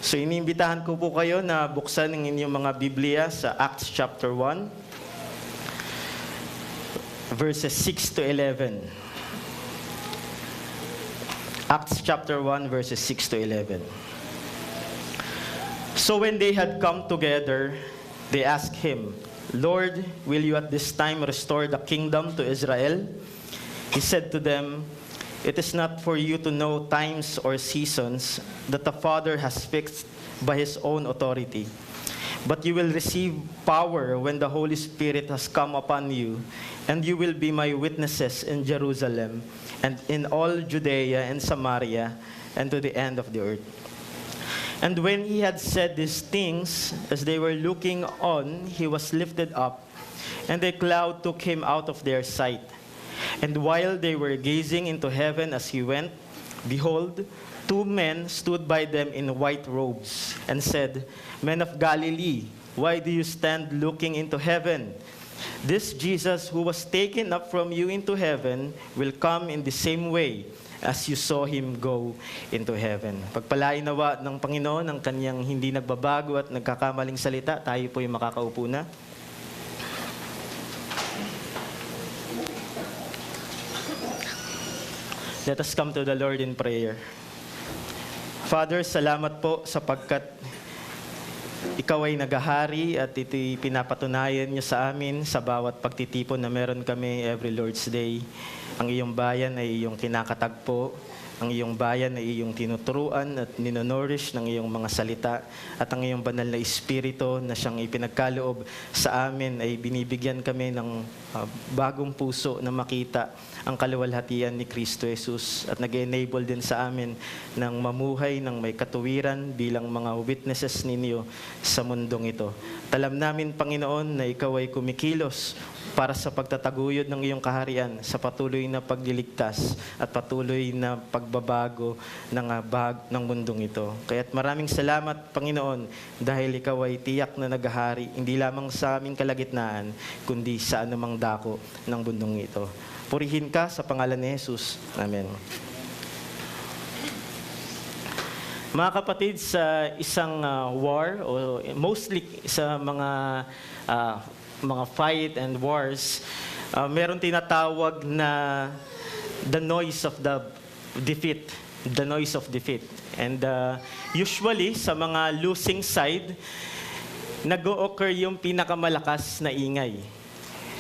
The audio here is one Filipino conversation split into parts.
So iniimbitahan ko po kayo na buksan ang inyong mga Biblia sa Acts chapter 1, verses 6 to 11. Acts chapter 1, verses 6 to 11. So when they had come together, they asked him, "Lord, will you at this time restore the kingdom to Israel?" He said to them, "It is not for you to know times or seasons that the Father has fixed by His own authority. But you will receive power when the Holy Spirit has come upon you, and you will be my witnesses in Jerusalem, and in all Judea and Samaria, and to the end of the earth." And when he had said these things, as they were looking on, he was lifted up, and a cloud took him out of their sight. And while they were gazing into heaven as he went, behold, two men stood by them in white robes, and said, "Men of Galilee, why do you stand looking into heaven? This Jesus who was taken up from you into heaven will come in the same way as you saw him go into heaven." Pagpalain nawa ng Panginoon ang kanyang hindi nagbabago at nagkakamaling salita. Tayo po yung makakaupo na. Let us come to the Lord in prayer. Father, salamat po sapagkat Ikaw ay naghahari at ito'y pinapatunayan niyo sa amin sa bawat pagtitipon na meron kami every Lord's Day. Ang iyong bayan ay iyong kinakatagpo, ang iyong bayan ay iyong tinuturuan at ninonorish ng iyong mga salita, at ang iyong banal na Espiritu na siyang ipinagkaloob sa amin ay binibigyan kami ng bagong puso na makita ang kaluwalhatian ni Kristo Jesus, at nag-enable din sa amin ng mamuhay ng may katuwiran bilang mga witnesses ninyo sa mundong ito. Alam namin, Panginoon, na Ikaw ay kumikilos para sa pagtataguyod ng iyong kaharian, sa patuloy na pagliligtas at patuloy na pagbabago ng mundong ito. Kaya't maraming salamat, Panginoon, dahil Ikaw ay tiyak na naghahari, hindi lamang sa aming kalagitnaan, kundi sa anumang dako ng mundong ito. Purihin ka sa pangalan ni Jesus. Amen. Mga kapatid, sa isang war, o mostly sa mga fight and wars, meron tinatawag na the noise of the defeat. The noise of defeat. And usually, sa mga losing side, nag-o-occur yung pinakamalakas na ingay.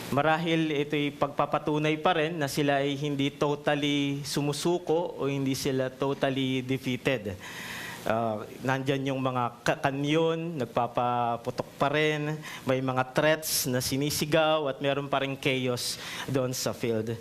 Marahil ito'y pagpapatunay pa rin na sila ay hindi totally sumusuko o hindi sila totally defeated. Nandyan yung mga kanyon, nagpapaputok pa rin, may mga threats na sinisigaw, at meron pa rin chaos doon sa field.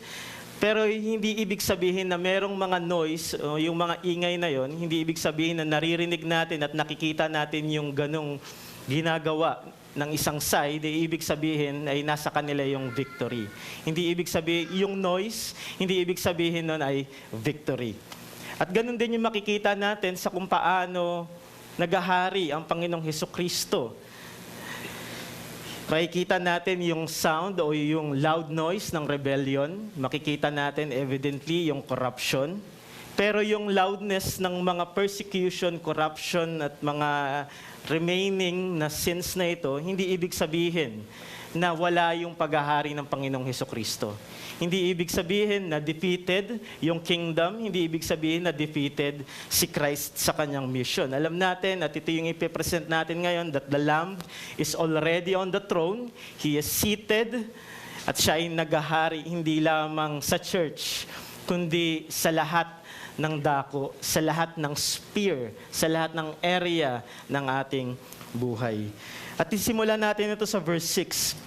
Pero hindi ibig sabihin na merong mga noise o yung mga ingay na yon, hindi ibig sabihin na naririnig natin at nakikita natin yung ganong ginagawa ng isang side, ibig sabihin ay nasa kanila yung victory. Hindi ibig sabihin, yung noise, hindi ibig sabihin nun ay victory. At ganun din yung makikita natin sa kung paano naghahari ang Panginoong Hesukristo. Makikita natin yung sound o yung loud noise ng rebellion. Makikita natin evidently yung corruption. Pero yung loudness ng mga persecution, corruption at mga remaining na sins na ito, hindi ibig sabihin na wala yung paghahari ng Panginoong Hesukristo. Hindi ibig sabihin na defeated yung kingdom, hindi ibig sabihin na defeated si Christ sa kanyang mission. Alam natin, at ito yung ipipresent natin ngayon, that the Lamb is already on the throne, He is seated, at siya ay naghahari hindi lamang sa church, kundi sa lahat ng dako, sa lahat ng sphere, sa lahat ng area ng ating buhay. At isimulan natin ito sa verse 6.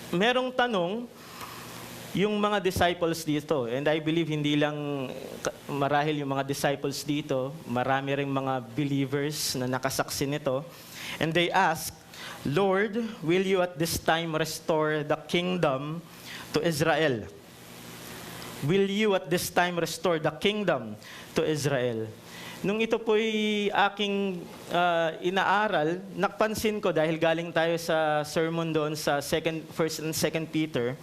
Merong tanong yung mga disciples dito, and I believe hindi lang marahil yung mga disciples dito, marami ring mga believers na nakasaksi nito. And they ask, "Lord, will you at this time restore the kingdom to Israel?" Will you at this time restore the kingdom to Israel? Nung ito po'y aking inaaral, napansin ko dahil galing tayo sa sermon doon sa 1st and 2nd Peter,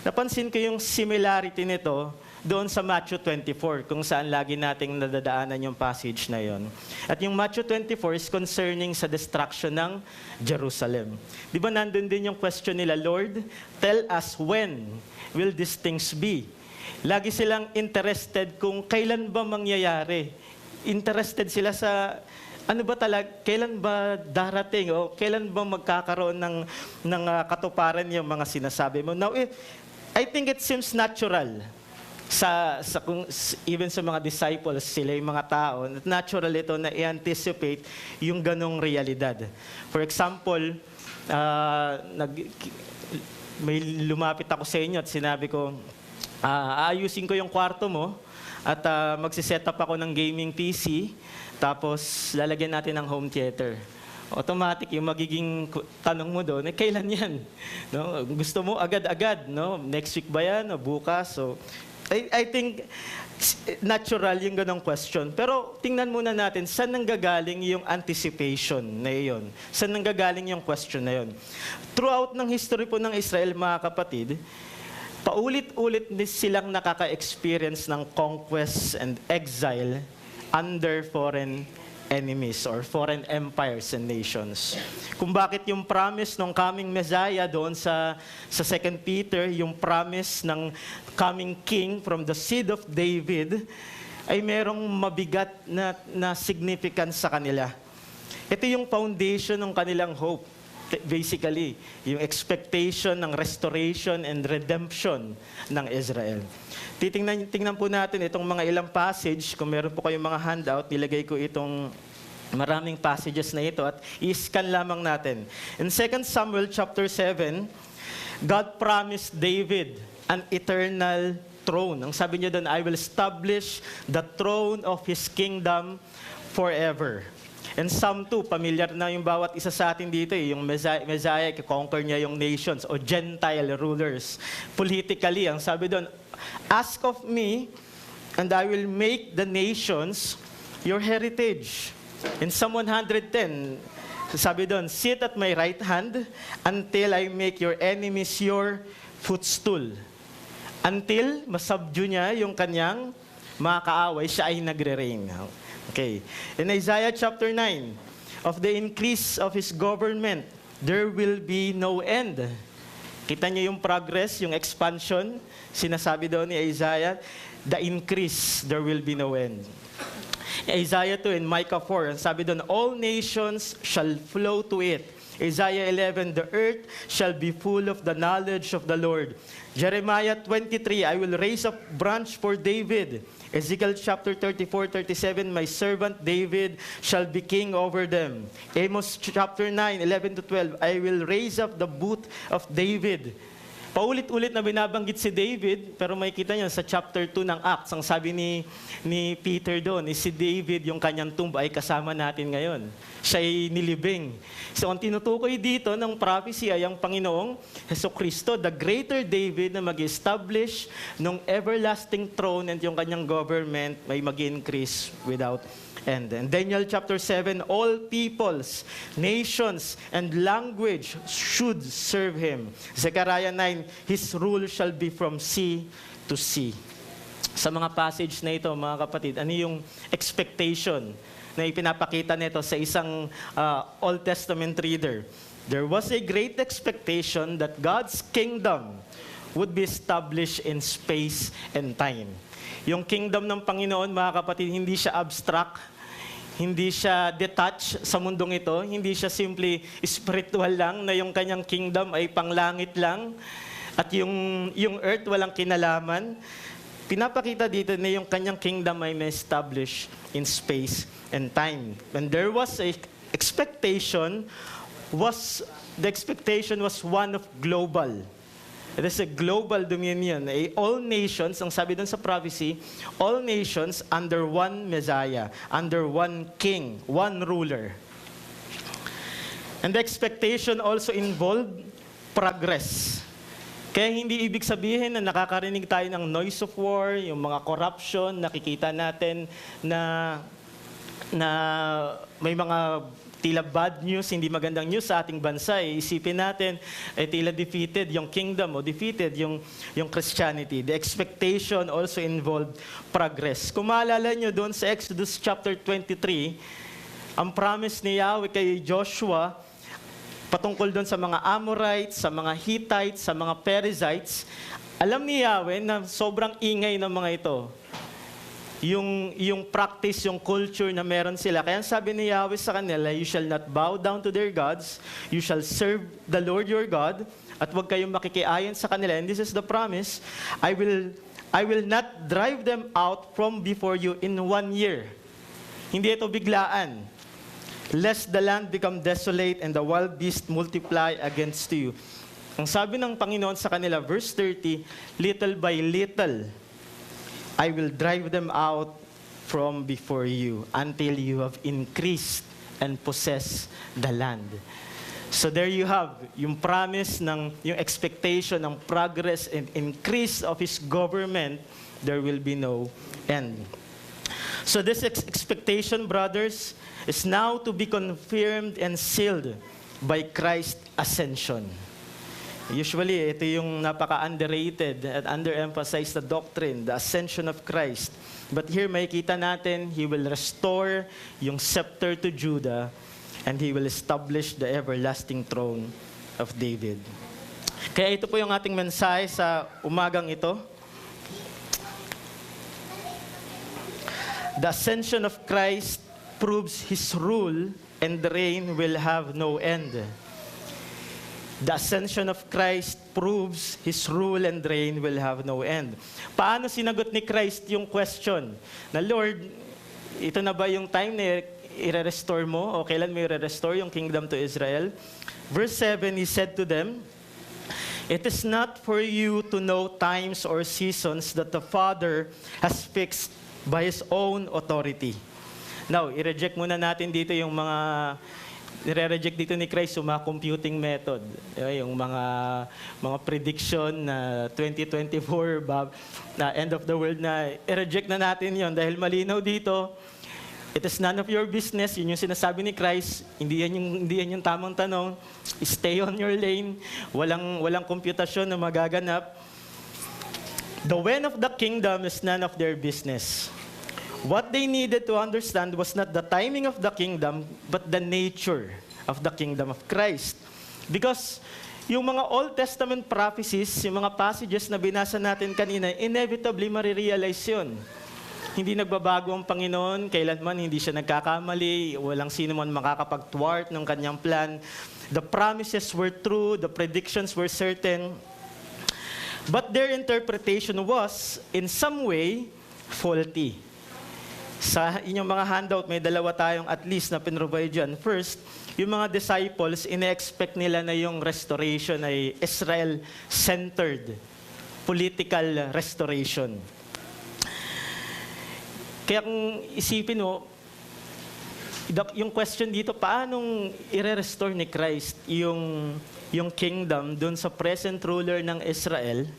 napansin ko yung similarity nito doon sa Matthew 24, kung saan lagi nating nadadaanan yung passage na yon. At yung Matthew 24 is concerning sa destruction ng Jerusalem. Di ba nandun din yung question nila, Lord, tell us when will these things be? Lagi silang interested kung kailan ba mangyayari. Interested sila sa ano ba talaga, kailan ba darating o kailan ba magkakaroon ng katuparan yung mga sinasabi mo. Now, I think it seems natural even sa mga disciples, sila yung mga tao, natural ito na i-anticipate yung ganong realidad. For example, may lumapit ako sa inyo at sinabi ko, aayusin ko yung kwarto mo at magsiset up ako ng gaming PC, tapos lalagyan natin ng home theater. Automatic, yung magiging tanong mo doon, kailan yan? No? Gusto mo agad-agad, no? Next week ba yan? O bukas? So, I think natural yung ganong question. Pero tingnan muna natin, saan nanggagaling yung anticipation na iyon? Saan nanggagaling yung question na yun? Throughout ng history po ng Israel, mga kapatid, paulit-ulit silang nakaka-experience ng conquest and exile under foreign enemies or foreign empires and nations. Kung bakit yung promise ng coming Messiah doon sa 2 Peter, yung promise ng coming king from the seed of David, ay merong mabigat na significance sa kanila. Ito yung foundation ng kanilang hope. Basically, yung expectation ng restoration and redemption ng Israel. Tingnan po natin itong mga ilang passage. Kung meron po kayong mga handout, nilagay ko itong maraming passages na ito at i-scan lamang natin. In 2 Samuel chapter 7, God promised David an eternal throne. Ang sabi niya doon, I will establish the throne of His kingdom forever. And Psalm 2, familiar na yung bawat isa sa atin dito, yung Messiah, conquer niya yung nations o Gentile rulers. Politically, ang sabi doon, ask of me, and I will make the nations your heritage. In Psalm 110, sabi doon, sit at my right hand until I make your enemies your footstool. Until masubdue niya yung kanyang mga kaaway, siya ay nagre-reign. Okay. In Isaiah chapter 9, of the increase of His government, there will be no end. Kita niyo yung progress, yung expansion, sinasabi doon ni Isaiah, the increase, there will be no end. Isaiah 2 and Micah 4, and sabi doon, all nations shall flow to it. Isaiah 11, the earth shall be full of the knowledge of the Lord. Jeremiah 23, I will raise a branch for David. Ezekiel chapter 34, 37, my servant David shall be king over them. Amos chapter 9, 11 to 12, I will raise up the booth of David. Paulit-ulit na binabanggit si David, pero makikita niyo sa chapter 2 ng Acts, ang sabi ni Peter doon, si David, yung kanyang tomb ay kasama natin ngayon. Siya ay nilibing. So ang tinutukoy dito ng prophecy ay ang Panginoong Hesukristo, the greater David na mag-establish ng everlasting throne and yung kanyang government may mag-increase without end. And Daniel chapter 7, all peoples, nations, and language should serve Him. Zechariah 9, His rule shall be from sea to sea. Sa mga passage na ito, mga kapatid, ano yung expectation na ipinapakita nito sa isang Old Testament reader? There was a great expectation that God's kingdom would be established in space and time. Yung kingdom ng Panginoon, mga kapatid, hindi siya abstract, hindi siya detached sa mundong ito, hindi siya simply spiritual lang na yung kanyang kingdom ay panglangit lang at yung earth walang kinalaman. Pinapakita dito na yung kanyang kingdom ay na-establish in space and time. And there was a expectation, the expectation was one of global. It is a global dominion. All nations, ang sabi dun sa prophecy, all nations under one Messiah, under one king, one ruler. And the expectation also involved progress. Kaya hindi ibig sabihin na nakakarinig tayo ng noise of war, yung mga corruption, nakikita natin na na may mga tila bad news, hindi magandang news sa ating bansa, isipin natin, tila defeated yung kingdom o defeated yung Christianity. The expectation also involved progress. Kung maalala nyo doon sa Exodus chapter 23, ang promise ni Yahweh kay Joshua, patungkol doon sa mga Amorites, sa mga Hittites, sa mga Perizzites, alam ni Yahweh na sobrang ingay ng mga ito. Yung practice, yung culture na meron sila. Kaya sabi ni Yahweh sa kanila, you shall not bow down to their gods, you shall serve the Lord your God, at huwag kayong makikiayon sa kanila. And this is the promise, I will not drive them out from before you in 1 year. Hindi ito biglaan. Lest the land become desolate and the wild beast multiply against you. Ang sabi ng Panginoon sa kanila, verse 30, little by little, I will drive them out from before you until you have increased and possess the land. So there you have yung promise yung expectation ng progress and increase of His government, there will be no end. So this expectation, brothers, is now to be confirmed and sealed by Christ's ascension. Usually, ito yung napaka-underrated at underemphasized na doctrine, the ascension of Christ. But here, makikita natin, He will restore yung scepter to Judah and He will establish the everlasting throne of David. Kaya ito po yung ating mensahe sa umagang ito. The ascension of Christ proves His rule and reign will have no end. The ascension of Christ proves His rule and reign will have no end. Paano sinagot ni Christ yung question na, Lord, ito na ba yung time na i-restore mo o kailan mo i-restore yung kingdom to Israel? Verse 7, He said to them, it is not for you to know times or seasons that the Father has fixed by His own authority. Now, i-reject muna natin dito yung mga nire-reject dito ni Christ yung mga computing method. Yung mga prediction na 2024, na end of the world na i-reject na natin yon dahil malinaw dito, it is none of your business. Yun yung sinasabi ni Christ. Hindi yan yung tamang tanong. Stay on your lane. Walang komputasyon na magaganap. The when of the kingdom is none of their business. What they needed to understand was not the timing of the kingdom, but the nature of the kingdom of Christ. Because yung mga Old Testament prophecies, yung mga passages na binasa natin kanina, inevitably marirealize yun. Hindi nagbabago ang Panginoon, kailanman hindi siya nagkakamali, walang sino man makakapag-thwart ng kanyang plan. The promises were true, the predictions were certain, but their interpretation was, in some way, faulty. Sa inyong mga handout, may dalawa tayong at least na pinrovide dyan. First, yung mga disciples, ine-expect nila na yung restoration ay Israel-centered, political restoration. Kaya kung isipin mo, yung question dito, paanong i-restore ni Christ yung kingdom dun sa present ruler ng Israel?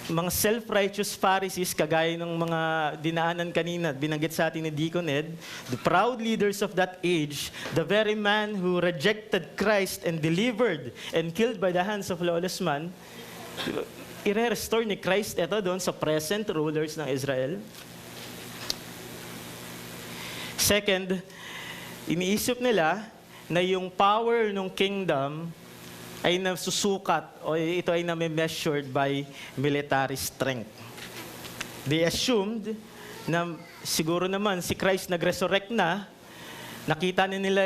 Mga self-righteous Pharisees, kagaya ng mga dinaanan kanina, binanggit sa atin ni Deacon Ed, the proud leaders of that age, the very man who rejected Christ and delivered and killed by the hands of lawless man, i-restore ni Christ ito doon sa present rulers ng Israel. Second, iniisip nila na yung power ng kingdom ay nasusukat o ito ay na-measured by military strength. They assumed na siguro naman si Christ nag-resurrect na, nakita nila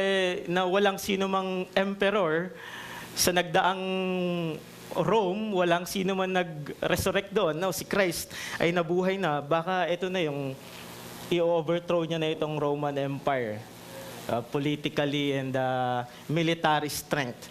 na walang sino mang emperor sa nagdaang Rome, walang sino man nag-resurrect doon. Now, si Christ ay nabuhay na, baka ito na yung i-overthrow niya na itong Roman Empire, politically and military strength.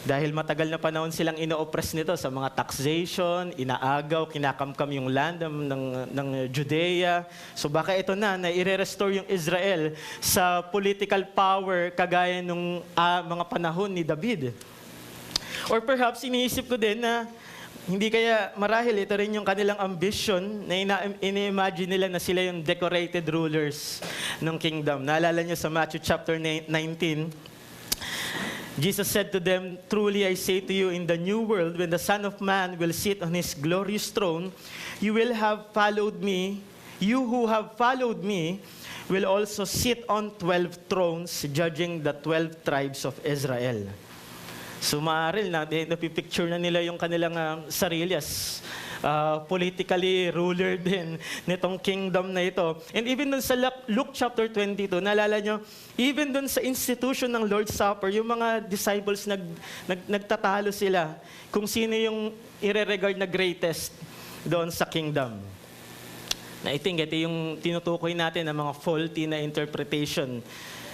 Dahil matagal na panahon silang ino-oppress nito sa mga taxation, inaagaw, kinakamkam yung land ng Judea. So baka ito na i-restore yung Israel sa political power kagaya nung mga panahon ni David. Or perhaps iniisip ko din na Hindi kaya marahil ito rin yung kanilang ambition na ini-imagine nila na sila yung decorated rulers ng kingdom. Naalala niyo sa Matthew chapter 19, Jesus said to them, "Truly I say to you, in the new world, when the Son of Man will sit on his glorious throne, you will have followed me. You who have followed me will also sit on 12 thrones, judging the 12 tribes of Israel." So maaaring napipicture na nila yung kanilang sarili as politically ruler din nitong kingdom na ito. And even dun sa Luke chapter 22, naalala nyo, even dun sa institution ng Lord's Supper, yung mga disciples nagtatalo sila kung sino yung ire-regard na greatest doon sa kingdom. I think ito yung tinutukoy natin ng mga faulty na interpretation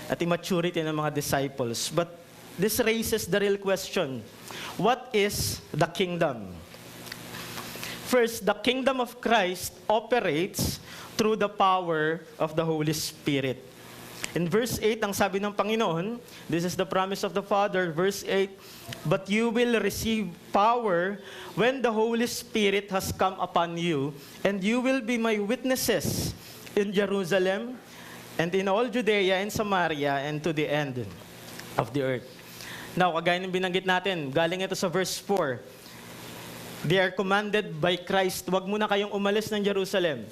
at immaturity ng mga disciples. But this raises the real question. What is the kingdom? First, the kingdom of Christ operates through the power of the Holy Spirit. In verse 8, ang sabi ng Panginoon, this is the promise of the Father, verse 8, "But you will receive power when the Holy Spirit has come upon you, and you will be my witnesses in Jerusalem and in all Judea and Samaria and to the end of the earth." Now, kagaya ng binanggit natin, galing ito sa verse 4. They are commanded by Christ, wag muna kayong umalis ng Jerusalem.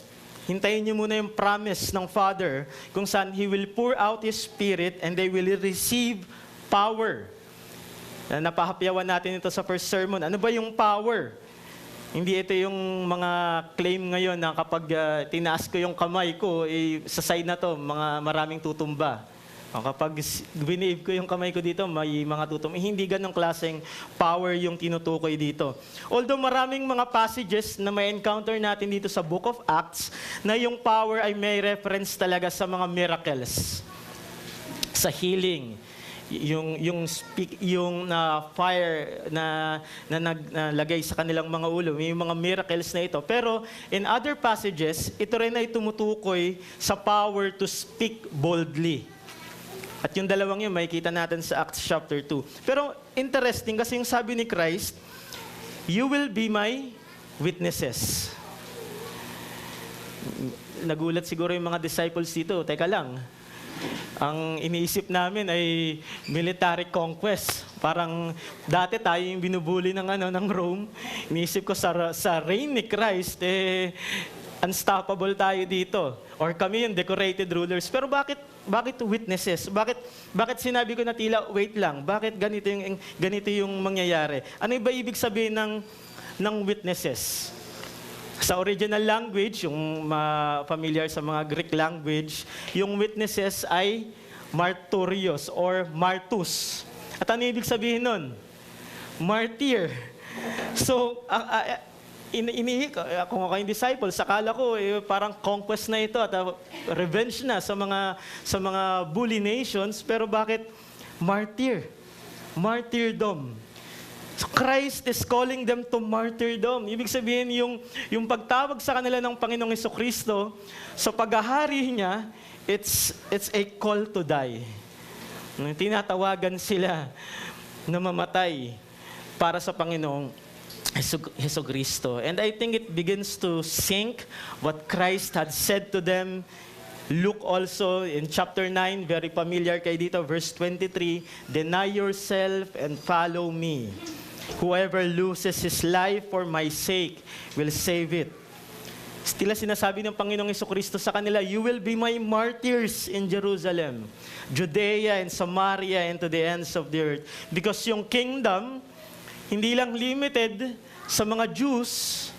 Hintayin niyo muna yung promise ng Father kung saan He will pour out His Spirit and they will receive power. Napahapyawan natin ito sa first sermon. Ano ba yung power? Hindi ito yung mga claim ngayon na kapag tinaas ko yung kamay ko, sa side na to, maraming tutumba. O kapag binave ko yung kamay ko dito, may mga tutumba. Hindi ganong klaseng power yung tinutukoy dito. Although maraming mga passages na may encounter natin dito sa Book of Acts, na yung power ay may reference talaga sa mga miracles, sa healing, yung fire na naglagay sa kanilang mga ulo, yung mga miracles na ito. Pero in other passages, ito rin ay tumutukoy sa power to speak boldly. At yung dalawang yun, makikita natin sa Acts chapter 2. Pero interesting kasi yung sabi ni Christ, "You will be my witnesses." Nagulat siguro yung mga disciples dito. Teka lang, ang iniisip namin ay military conquest. Parang dati tayo yung binubuli ng Rome. Iniisip ko sa reign ni Christ, unstoppable tayo dito. Or kami yung decorated rulers. Pero bakit witnesses? Bakit sinabi ko na tila, wait lang, bakit ganito yung mangyayari? Ano ba ibig sabihin ng witnesses? Sa original language, yung familiar sa mga Greek language, yung witnesses ay martyrios or martus. At ano ibig sabihin nun? Martyr. So, kung ako yung disciple, sakala ko parang conquest na ito at revenge na sa mga bully nations. Pero bakit martyr? Martyrdom. So Christ is calling them to martyrdom. Ibig sabihin yung pagtawag sa kanila ng Panginoong Jesucristo sa paghahari niya, it's a call to die. Tinatawagan sila na mamatay para sa Panginoong Jesucristo. And I think it begins to sink what Christ had said to them. Luke also in chapter 9, very familiar kay dito, verse 23, "Deny yourself and follow me. Whoever loses his life for my sake will save it." Tila sinasabi ng Panginoong Jesucristo sa kanila, "You will be my martyrs in Jerusalem, Judea and Samaria and to the ends of the earth." Because yung kingdom, hindi lang limited sa mga Jews.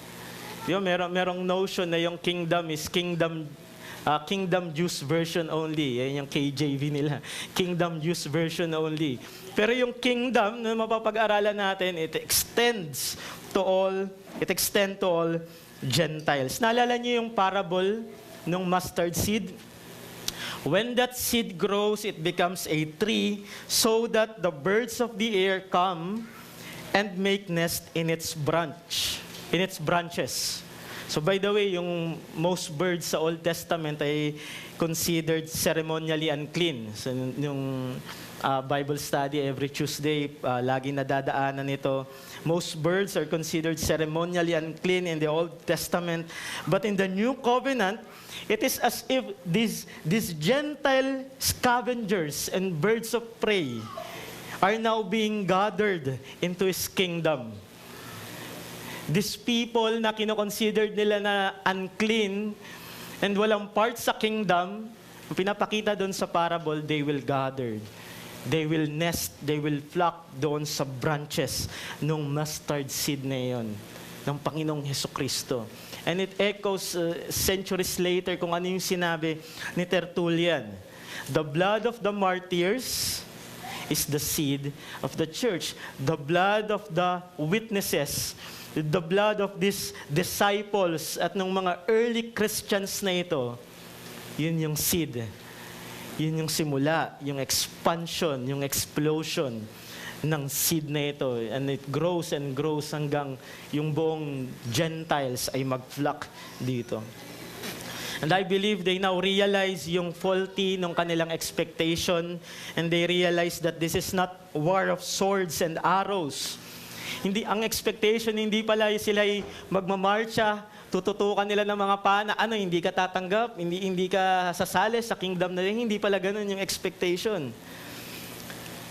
Merong notion na yung kingdom is Kingdom Jews version only. Yan yung KJV nila. Kingdom Jews version only. Pero yung kingdom na mapapag-aralan natin, it extends to all Gentiles. Naalala niyo yung parable ng mustard seed? When that seed grows, it becomes a tree so that the birds of the air come and make nest in its branches. So by the way, yung most birds sa Old Testament ay considered ceremonially unclean. So yung Bible study every Tuesday, lagi nadadaanan ito. Most birds are considered ceremonially unclean in the Old Testament. But in the New Covenant, it is as if these Gentile scavengers and birds of prey are now being gathered into His kingdom. These people na kinoconsidered nila na unclean and walang part sa kingdom, pinapakita doon sa parable, they will gather. They will nest, they will flock doon sa branches ng mustard seed na yon ng Panginoong Hesukristo. And it echoes centuries later kung ano yung sinabi ni Tertullian. The blood of the martyrs is the seed of the church. The blood of the witnesses, the blood of these disciples at ng mga early Christians na ito, yun yung seed. Yun yung simula, yung expansion, yung explosion ng seed na ito. And it grows and grows hanggang yung buong Gentiles ay mag-flock dito. And I believe they now realize yung faulty ng kanilang expectation, and they realize that this is not war of swords and arrows. Hindi, ang expectation, hindi pala sila magmamarcha, tututukan nila ng mga pana, hindi ka tatanggap, hindi ka sasali sa kingdom na rin, hindi pala ganun yung expectation.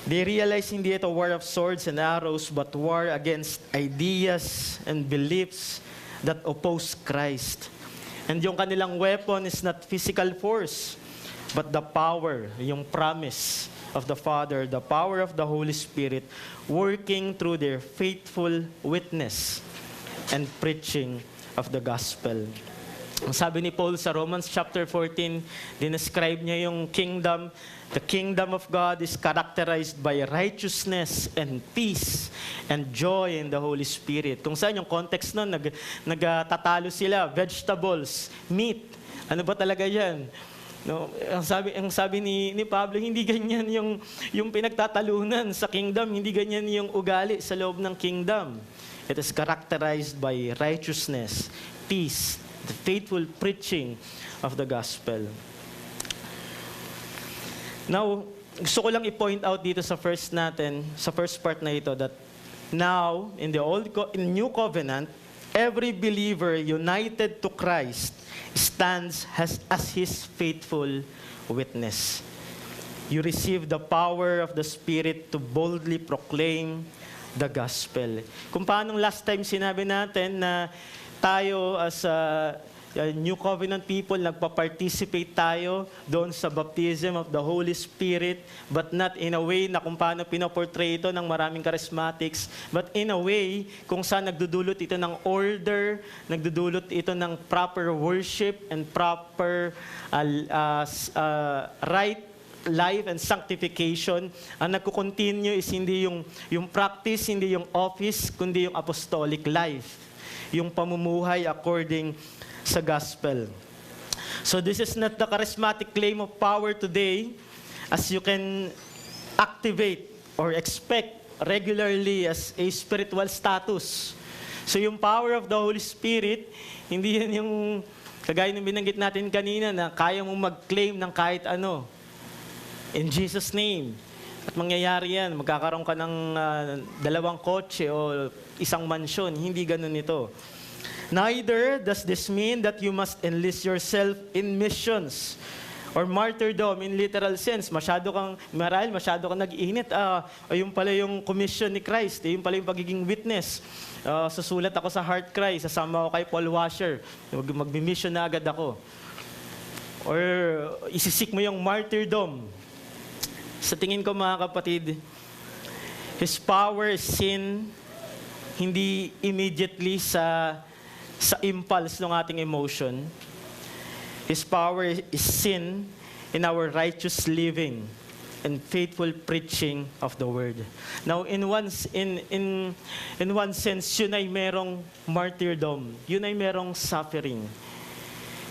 They realize hindi ito war of swords and arrows, but war against ideas and beliefs that oppose Christ. And yung kanilang weapon is not physical force, but the power, yung promise of the Father, the power of the Holy Spirit, working through their faithful witness and preaching of the gospel. Ang sabi ni Paul sa Romans chapter 14, dinescribe niya yung kingdom. The kingdom of God is characterized by righteousness and peace and joy in the Holy Spirit. Kung saan yung context nun, nagtatalo sila, vegetables, meat. Ano ba talaga yan? No, ang sabi ni Pablo, hindi ganyan yung pinagtatalunan sa kingdom, hindi ganyan yung ugali sa loob ng kingdom. It is characterized by righteousness, peace, the faithful preaching of the gospel. Now, gusto ko lang i-point out dito sa first part na ito, that now, in the New Covenant, every believer united to Christ stands as His faithful witness. You receive the power of the Spirit to boldly proclaim the gospel. Kung paanong last time sinabi natin na tayo as New Covenant people, nagpa-participate tayo doon sa baptism of the Holy Spirit, but not in a way na kung paano pinoportray ito ng maraming charismatics, but in a way kung saan nagdudulot ito ng order, nagdudulot ito ng proper worship and proper right life and sanctification. Ang nagko-continue is hindi yung practice, hindi yung office, kundi yung apostolic life, yung pamumuhay according sa gospel. So this is not the charismatic claim of power today, as you can activate or expect regularly as a spiritual status. So yung power of the Holy Spirit, hindi yan yung kagaya ng binanggit natin kanina na kaya mong mag-claim ng kahit ano. In Jesus' name. At mangyayari yan, magkakaroon ka ng 2 kotse o isang mansyon. Hindi ganun ito. Neither does this mean that you must enlist yourself in missions or martyrdom in literal sense. Masyado kang nag-iinit. Ayun pala yung commission ni Christ. Ayun pala yung pagiging witness. Susulat ako sa Heart Cry. Sasama ako kay Paul Washer. Mag-mission na agad ako. Or isisik mo yung martyrdom. Sa tingin ko mga kapatid, His power is seen hindi immediately sa impulse ng ating emotion. His power is seen in our righteous living and faithful preaching of the word. Now, in one sense, yun ay merong martyrdom. Yun ay merong suffering.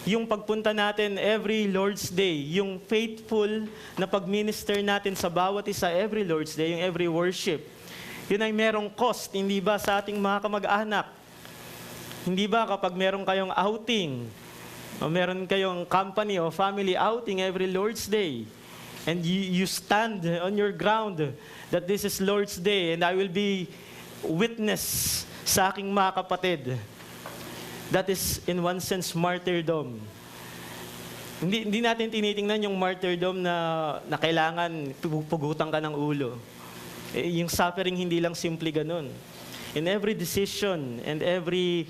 Yung pagpunta natin every Lord's Day, yung faithful na pag-minister natin sa bawat isa every Lord's Day, yung every worship, yun ay merong cost, hindi ba sa ating mga kamag-anak? Hindi ba kapag meron kayong outing, o meron kayong company o family outing every Lord's Day, and you stand on your ground that this is Lord's Day and I will be witness sa aking mga kapatid. That is, in one sense, martyrdom. Hindi natin tinitingnan yung martyrdom na kailangan pugutan ka ng ulo. Yung suffering, hindi lang simple ganun. In every decision and every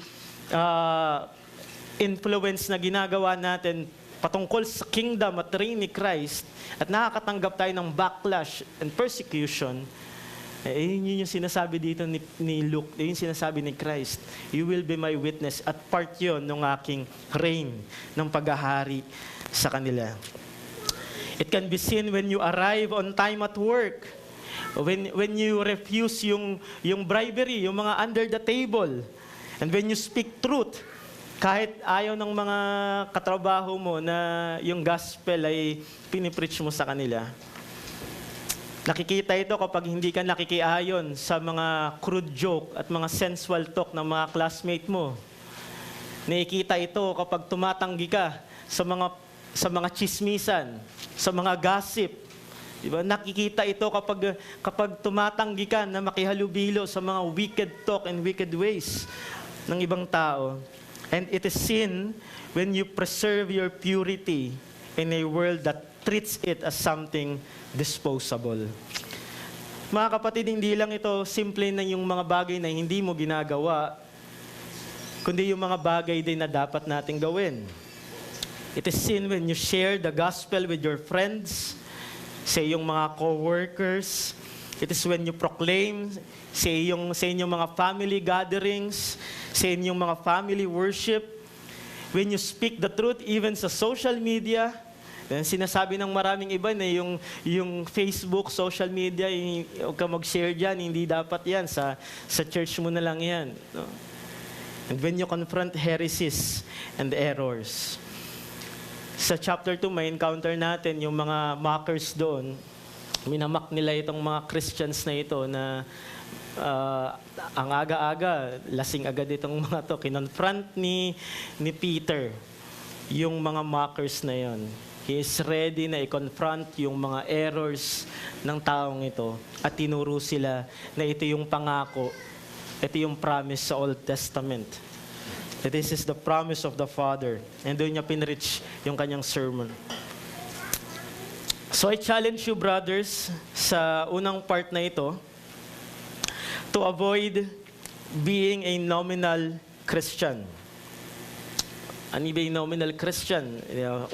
influence na ginagawa natin patungkol sa kingdom at reign ni Christ, at nakakatanggap tayo ng backlash and persecution, yun yung sinasabi dito ni Luke, yun yung sinasabi ni Christ. You will be my witness, at part yun ng aking reign, ng paghahari sa kanila. It can be seen when you arrive on time at work, when you refuse yung bribery, yung mga under the table, and when you speak truth, kahit ayaw ng mga katrabaho mo na yung gospel ay pinipreach mo sa kanila. Nakikita ito kapag hindi ka nakikiayon sa mga crude joke at mga sensual talk ng mga classmate mo. Nakikita ito kapag tumatanggi ka sa mga chismisan, sa mga gossip. Diba? Nakikita ito kapag tumatanggi ka na makihalubilo sa mga wicked talk and wicked ways ng ibang tao. And it is sin when you preserve your purity in a world that treats it as something disposable. Mga kapatid, hindi lang ito simple na yung mga bagay na hindi mo ginagawa, kundi yung mga bagay din na dapat nating gawin. It is sin when you share the gospel with your friends, sa iyong mga co-workers. It is when you proclaim sa inyong mga family gatherings, sa inyong mga family worship, when you speak the truth even sa social media. Then sinasabi ng maraming iba na yung Facebook, social media, huwag ka mag-share dyan, hindi dapat yan, sa church mo na lang yan. No? And when you confront heresies and errors. Sa chapter 2, may encounter natin yung mga mockers doon. Minamak nila itong mga Christians na ito na ang aga-aga, lasing agad itong mga to. Kinonfront ni Peter yung mga mockers na yon. He is ready na i-confront yung mga errors ng taong ito at tinuro sila na ito yung pangako, ito yung promise sa Old Testament. That this is the promise of the Father. And doon niya pinreach yung kanyang sermon. So I challenge you, brothers, sa unang part na ito, to avoid being a nominal Christian. Ano ba yung nominal Christian?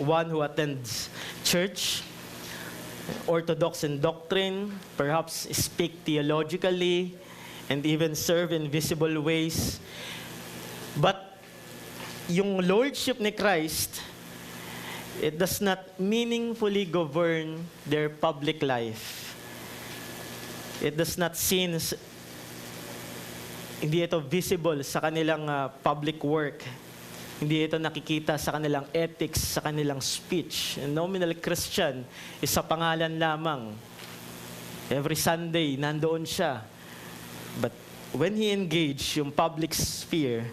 One who attends church, orthodox in doctrine, perhaps speak theologically, and even serve in visible ways. But yung lordship ni Christ, it does not meaningfully govern their public life. It does not seen, hindi ito visible sa kanilang public work. Hindi ito nakikita sa kanilang ethics, sa kanilang speech. A nominal Christian is sa pangalan lamang. Every Sunday, nandoon siya. But when he engaged yung public sphere,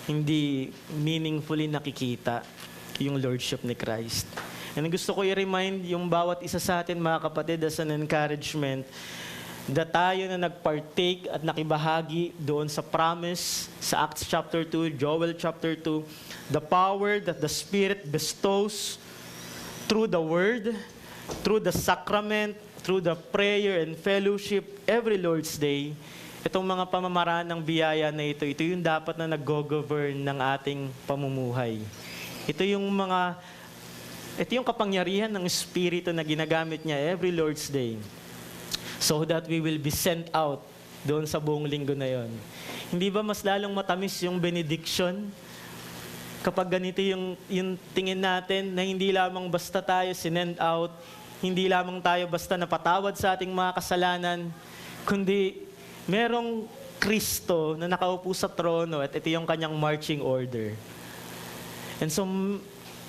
hindi meaningfully nakikita yung lordship ni Christ. And gusto ko i-remind yung bawat isa sa atin, mga kapatid, as an encouragement, that tayo na nagpartake at nakibahagi doon sa promise sa Acts chapter 2, Joel chapter 2, the power that the Spirit bestows through the Word, through the sacrament, through the prayer and fellowship every Lord's Day. Itong mga pamamaraan ng biyaya na ito yung dapat na nag-govern ng ating pamumuhay. Ito yung kapangyarihan ng Espiritu na ginagamit niya every Lord's Day, so that we will be sent out doon sa buong linggo na yon. Hindi ba mas lalong matamis yung benediction kapag ganito yung tingin natin na hindi lamang basta tayo sinend out, hindi lamang tayo basta napatawad sa ating mga kasalanan, kundi merong Kristo na nakaupo sa trono at ito yung kanyang marching order. And so,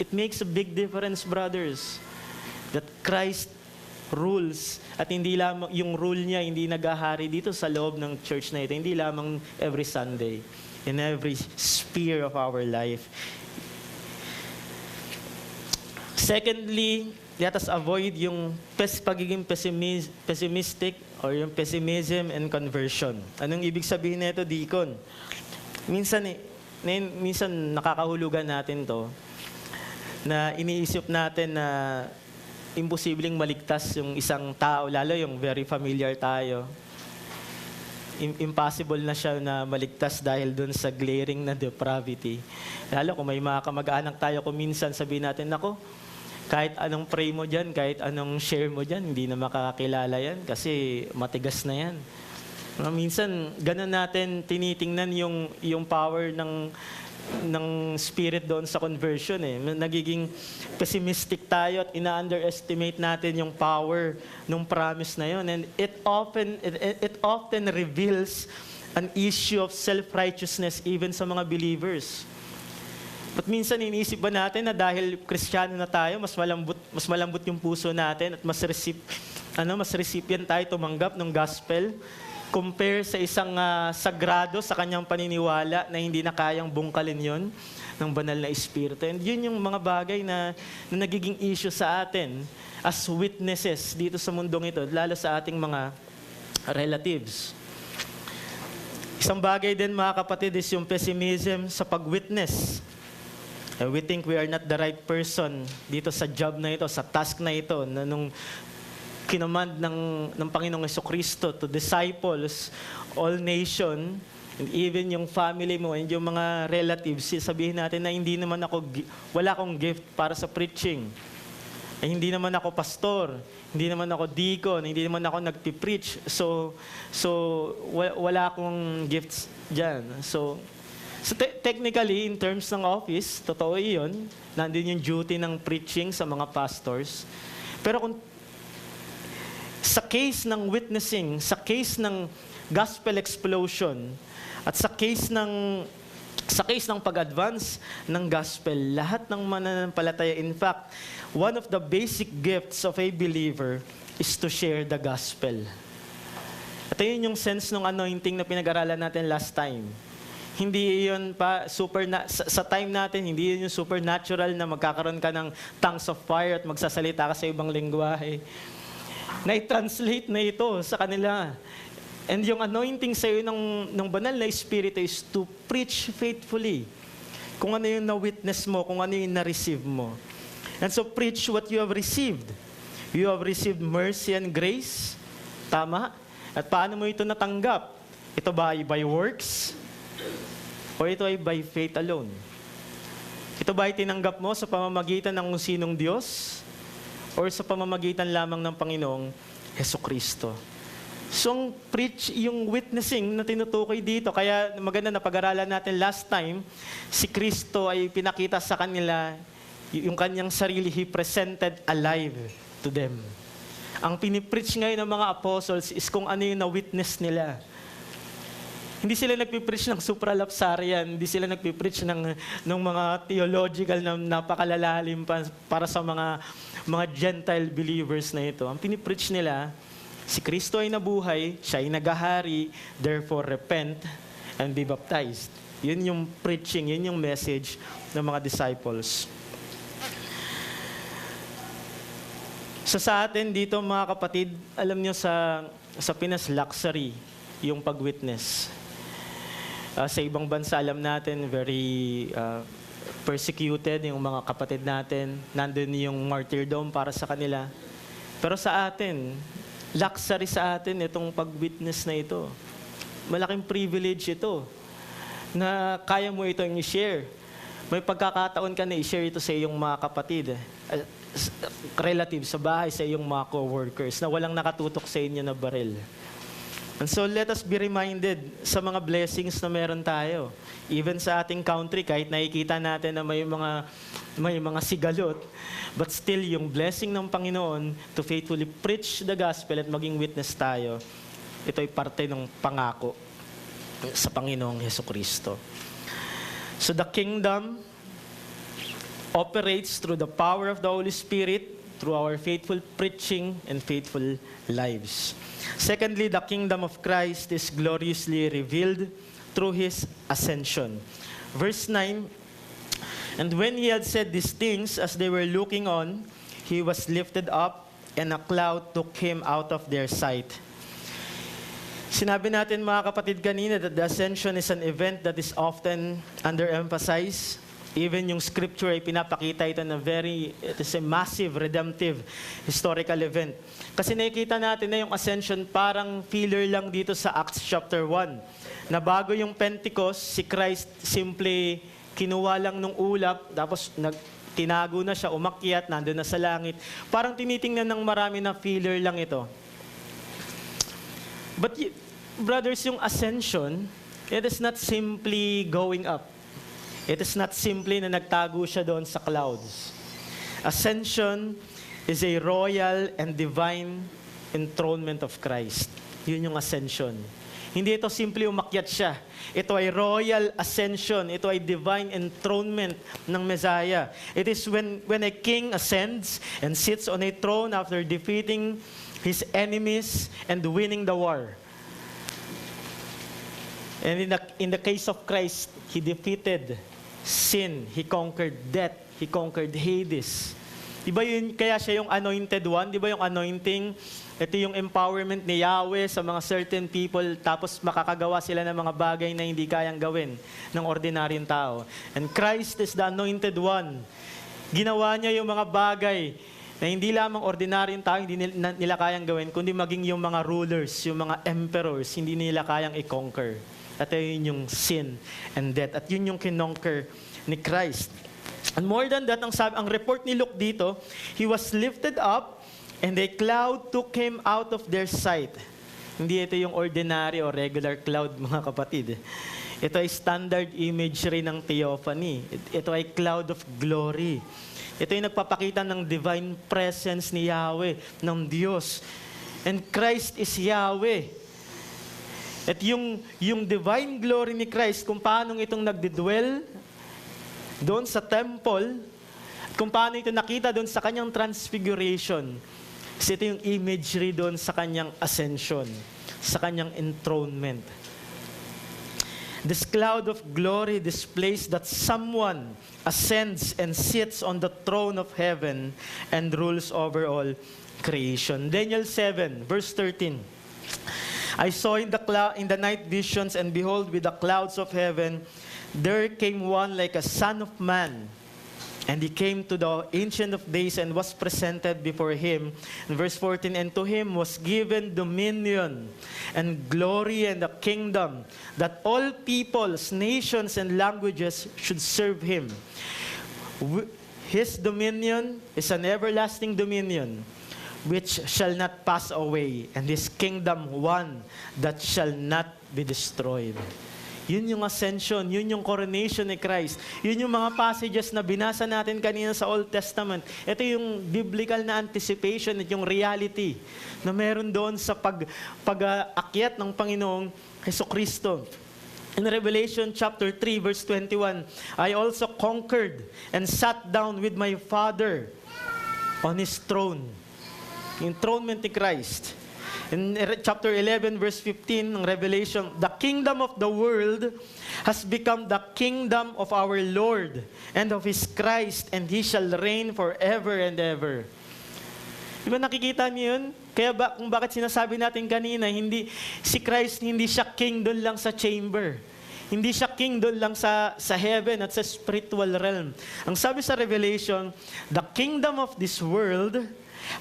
it makes a big difference, brothers, that Christ rules at hindi lamang yung rule niya hindi naghahari dito sa loob ng church na ito, hindi lamang every Sunday. in every sphere of our life. Secondly, let us avoid yung pagiging pessimistic or yung pessimism and conversion. Anong ibig sabihin nito, Deacon? Minsan nakakahulugan natin to na iniisip natin na imposibleng maligtas yung isang tao, lalo yung very familiar tayo. Impossible na siya na maligtas dahil dun sa glaring na depravity. Lalo kung may mga kamag-anak tayo, kung minsan sabihin natin, nako, kahit anong pray mo dyan, kahit anong share mo dyan, hindi na makakakilala yan kasi matigas na yan. Minsan, ganun natin tinitingnan yung power ng spirit doon sa conversion. Nagiging pessimistic tayo at ina-underestimate natin yung power ng promise na yun. And it often reveals an issue of self-righteousness even sa mga believers. But minsan iniisip ba natin na dahil Kristiyano na tayo, mas malambot yung puso natin at mas recipient tayo tumanggap ng gospel compare sa isang sagrado sa kanyang paniniwala na hindi na kayang bungkalin yon ng banal na espiritu. And yun yung mga bagay na nagiging issue sa atin as witnesses dito sa mundong ito, lalo sa ating mga relatives. Isang bagay din, mga kapatid, is yung pessimism sa pag-witness. We think we are not the right person dito sa job na ito, sa task na ito, na nung kinamand ng Panginoong Jesucristo to disciples, all nation, and even yung family mo and yung mga relatives, sabihin natin na wala akong gift para sa preaching. Hindi naman ako pastor, hindi naman ako deacon, hindi naman ako nagpipreach. So wala akong gifts dyan. So technically, in terms ng office, totoo yun, nandun yung duty ng preaching sa mga pastors. Pero kung sa case ng witnessing, sa case ng gospel explosion, at sa case ng pag-advance ng gospel, lahat ng mananampalataya, in fact, one of the basic gifts of a believer is to share the gospel. At yun yung sense ng anointing na pinag-aralan natin last time. Hindi yun pa sa time natin, hindi yun yung supernatural na magkakaroon ka ng tongues of fire at magsasalita ka sa ibang lengguwahe. Na-translate na ito sa kanila. And yung anointing sa iyo ng banal na espiritu is to preach faithfully. Kung ano yung na-witness mo, kung ano yung na-receive mo. And so preach what you have received. You have received mercy and grace. Tama? At paano mo ito natanggap? Ito ba ay by works? O ito ay by faith alone? Ito ba ay tinanggap mo sa pamamagitan ng sinong Diyos? Or sa pamamagitan lamang ng Panginoong Jesucristo? So, yung witnessing na tinutukoy dito, kaya maganda na pag-aralan natin last time, si Kristo ay pinakita sa kanila yung kanyang sarili, He presented alive to them. Ang pinipreach ngayon ng mga apostles is kung ano yung na-witness nila. Hindi sila nagpipreach ng supralapsarian, hindi sila nagpipreach ng mga theological na napakalalalim para sa mga Gentile believers na ito. Ang pinipreach nila, si Kristo ay nabuhay, siya ay nagahari, therefore repent and be baptized. Yun yung preaching, yun yung message ng mga disciples. Sa atin dito, mga kapatid, alam nyo sa Pinas, luxury yung pag-witness. Sa ibang bansa, alam natin, very persecuted yung mga kapatid natin. Nandun yung martyrdom para sa kanila. Pero sa atin, luxury sa atin itong pag-witness na ito. Malaking privilege ito na kaya mo itong i-share. May pagkakataon ka na i-share ito sa iyong mga kapatid, relatives sa bahay, sa iyong mga co-workers na walang nakatutok sa inyo na baril. And so let us be reminded sa mga blessings na meron tayo. Even sa ating country, kahit nakikita natin na may mga sigalot, but still yung blessing ng Panginoon to faithfully preach the gospel at maging witness tayo, ito ay parte ng pangako sa Panginoong Jesucristo. So the kingdom operates through the power of the Holy Spirit, through our faithful preaching and faithful lives. Secondly, the kingdom of Christ is gloriously revealed through His ascension. Verse 9, and when He had said these things, as they were looking on, He was lifted up, and a cloud took Him out of their sight. Sinabi natin mga kapatid kanina that the ascension is an event that is often underemphasized. Even yung scripture ay pinapakita ito na it is a massive, redemptive, historical event. Kasi nakikita natin na yung ascension parang filler lang dito sa Acts chapter 1. Na bago yung Pentecost, si Christ simply kinuha lang nung ulap, tapos tinago na siya, umakyat, nandun na sa langit. Parang tinitingnan ng marami na filler lang ito. But brothers, yung ascension, it is not simply going up. It is not simply na nagtago siya doon sa clouds. Ascension is a royal and divine enthronement of Christ. Yun yung ascension. Hindi ito simply umakyat siya. Ito ay royal ascension. Ito ay divine enthronement ng Messiah. It is when a king ascends and sits on a throne after defeating his enemies and winning the war. And in the case of Christ, He defeated sin, He conquered death, He conquered Hades. Diba yun, kaya siya yung anointed one? Diba yung anointing? Ito yung empowerment ni Yahweh sa mga certain people, tapos makakagawa sila ng mga bagay na hindi kayang gawin ng ordinaryong tao. And Christ is the anointed one. Ginawa niya yung mga bagay na hindi lamang ordinaryong tao, hindi nila kayang gawin, kundi maging yung mga rulers, yung mga emperors, hindi nila kayang i-conquer. At yun yung sin and death. At yun yung kinonquer ni Christ. And more than that, ang report ni Luke dito, He was lifted up and a cloud took Him out of their sight. Hindi ito yung ordinary or regular cloud, mga kapatid. Ito ay standard imagery ng theophany. Ito ay cloud of glory. Ito ay nagpapakita ng divine presence ni Yahweh, ng Diyos. And Christ is Yahweh. At yung divine glory ni Christ, kung paano itong nagdidwell doon sa temple, kung paano ito nakita doon sa kanyang transfiguration, kasi ito yung imagery doon sa kanyang ascension, sa kanyang enthronement. This cloud of glory displays that someone ascends and sits on the throne of heaven and rules over all creation. Daniel 7, verse 13. I saw in the night visions, and behold, with the clouds of heaven, there came one like a son of man. And he came to the Ancient of Days and was presented before him. In verse 14, and to him was given dominion and glory and a kingdom, that all peoples, nations, and languages should serve him. His dominion is an everlasting dominion, which shall not pass away, and His kingdom one that shall not be destroyed. Yun yung ascension, yun yung coronation ni Christ. Yun yung mga passages na binasa natin kanina sa Old Testament. Ito yung biblical na anticipation at yung reality na meron doon sa pag-akyat ng Panginoong Jesucristo. In Revelation chapter 3, verse 21, I also conquered and sat down with my Father on His throne. Enthronement ni Christ. In chapter 11, verse 15 ng Revelation, the kingdom of the world has become the kingdom of our Lord and of His Christ, and He shall reign forever and ever. Diba nakikita niyo yun? Kaya kung bakit sinasabi natin kanina, si Christ hindi siya king doon lang sa chamber. Hindi siya king doon lang sa heaven at sa spiritual realm. Ang sabi sa Revelation, the kingdom of this world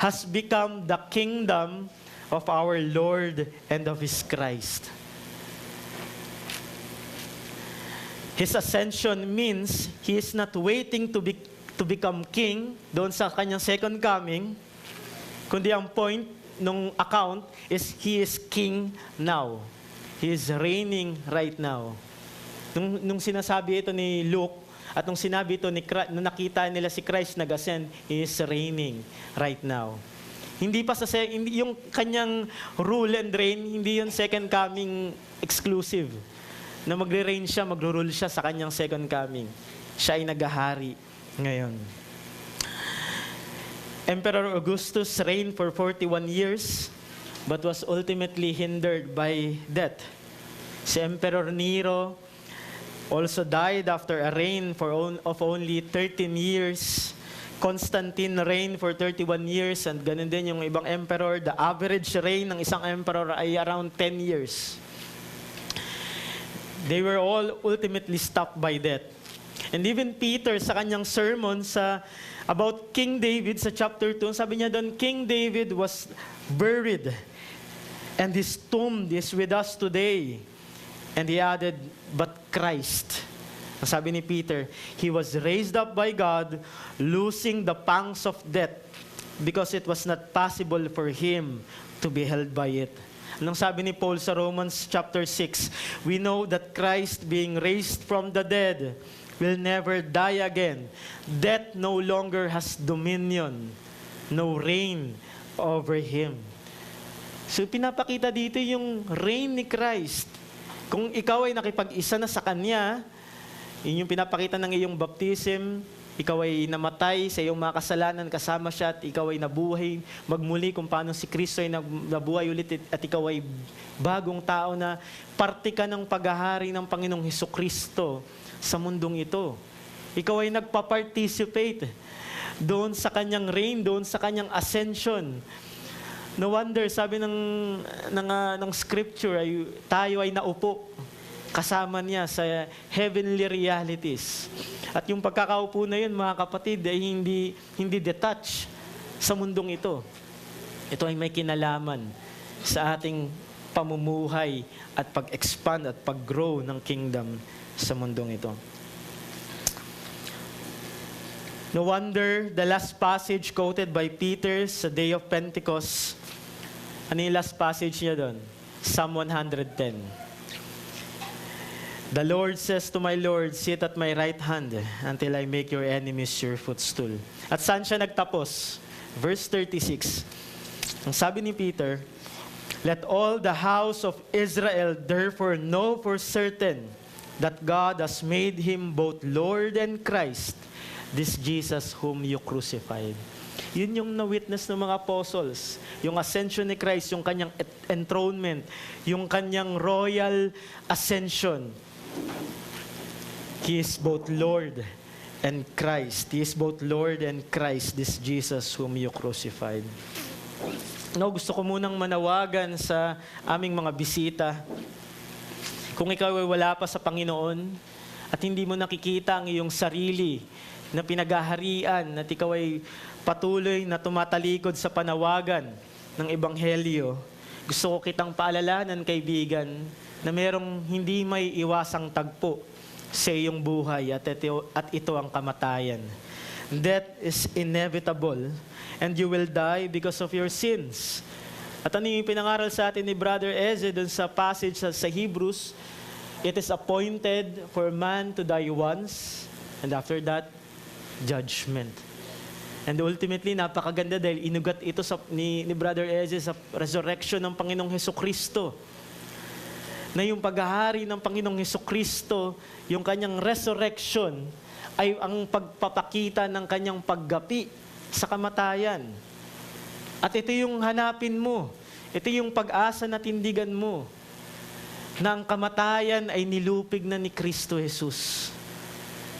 has become the kingdom of our Lord and of His Christ. His ascension means He is not waiting to become king doon sa kanyang second coming, kundi ang point nung account is He is king now. He is reigning right now. Nung sinasabi ito ni Luke, at nung sinabi ito, nung nakita nila si Christ nag-ascend, He is reigning right now. Hindi pa yung kanyang rule and reign, hindi yung second coming exclusive. Na magre-reign siya, magro-rule siya sa kanyang second coming. Siya ay naghahari ngayon. Emperor Augustus reigned for 41 years, but was ultimately hindered by death. Si Emperor Nero also died after a reign of only 13 years. Constantine reigned for 31 years, and ganun din yung ibang emperor. The average reign ng isang emperor ay around 10 years. They were all ultimately stopped by death. And even Peter sa kanyang sermon about King David sa chapter 2, sabi niya doon, King David was buried and his tomb is with us today. And he added, but Christ, ang sabi ni Peter, he was raised up by God, losing the pangs of death because it was not possible for him to be held by it. Anong sabi ni Paul sa Romans chapter 6? We know that Christ being raised from the dead will never die again. Death no longer has dominion, no reign over him. So pinapakita dito yung reign ni Christ. Kung ikaw ay nakipag-isa na sa Kanya, yun yung pinapakita ng iyong baptism, ikaw ay namatay sa iyong mga kasalanan, kasama siya, at ikaw ay nabuhay magmuli kung paano si Kristo ay nabuhay ulit, at ikaw ay bagong tao na parte ka ng paghahari ng Panginoong Hesukristo sa mundong ito. Ikaw ay nagpa-participate doon sa kanyang reign, doon sa kanyang ascension. No wonder, sabi ng scripture, tayo ay naupo kasama niya sa heavenly realities. At yung pagkakaupo na yun, mga kapatid, ay hindi detached sa mundong ito. Ito ay may kinalaman sa ating pamumuhay at pag-expand at pag-grow ng kingdom sa mundong ito. No wonder, the last passage quoted by Peter sa day of Pentecost, ano yung last passage niya doon? Psalm 110. The Lord says to my Lord, sit at my right hand until I make your enemies your footstool. At saan siya nagtapos? Verse 36. Ang sabi ni Peter, let all the house of Israel therefore know for certain that God has made him both Lord and Christ, this Jesus whom you crucified. Yun yung na-witness ng mga apostles. Yung ascension ni Christ, yung kanyang enthronement, yung kanyang royal ascension. He is both Lord and Christ. He is both Lord and Christ, this Jesus whom you crucified. No, gusto ko munang manawagan sa aming mga bisita. Kung ikaw ay wala pa sa Panginoon at hindi mo nakikita ang iyong sarili na pinagaharian at ikaw ay patuloy na tumatalikod sa panawagan ng Ebanghelyo, gusto ko kitang paalalahanan, kaibigan, na merong hindi may iwasang tagpo sa iyong buhay at ito ang kamatayan. Death is inevitable and you will die because of your sins. At ano yung pinangaral sa atin ni Brother Eze dun sa passage sa Hebrews, it is appointed for man to die once and after that, judgment. And ultimately, napakaganda dahil inugat ito ni Brother Eze sa resurrection ng Panginoong Hesukristo. Na yung paghahari ng Panginoong Hesukristo, yung kanyang resurrection, ay ang pagpapakita ng kanyang paggapi sa kamatayan. At ito yung hanapin mo. Ito yung pag-asa na tindigan mo. Na ang kamatayan ay nilupig na ni Kristo Jesus.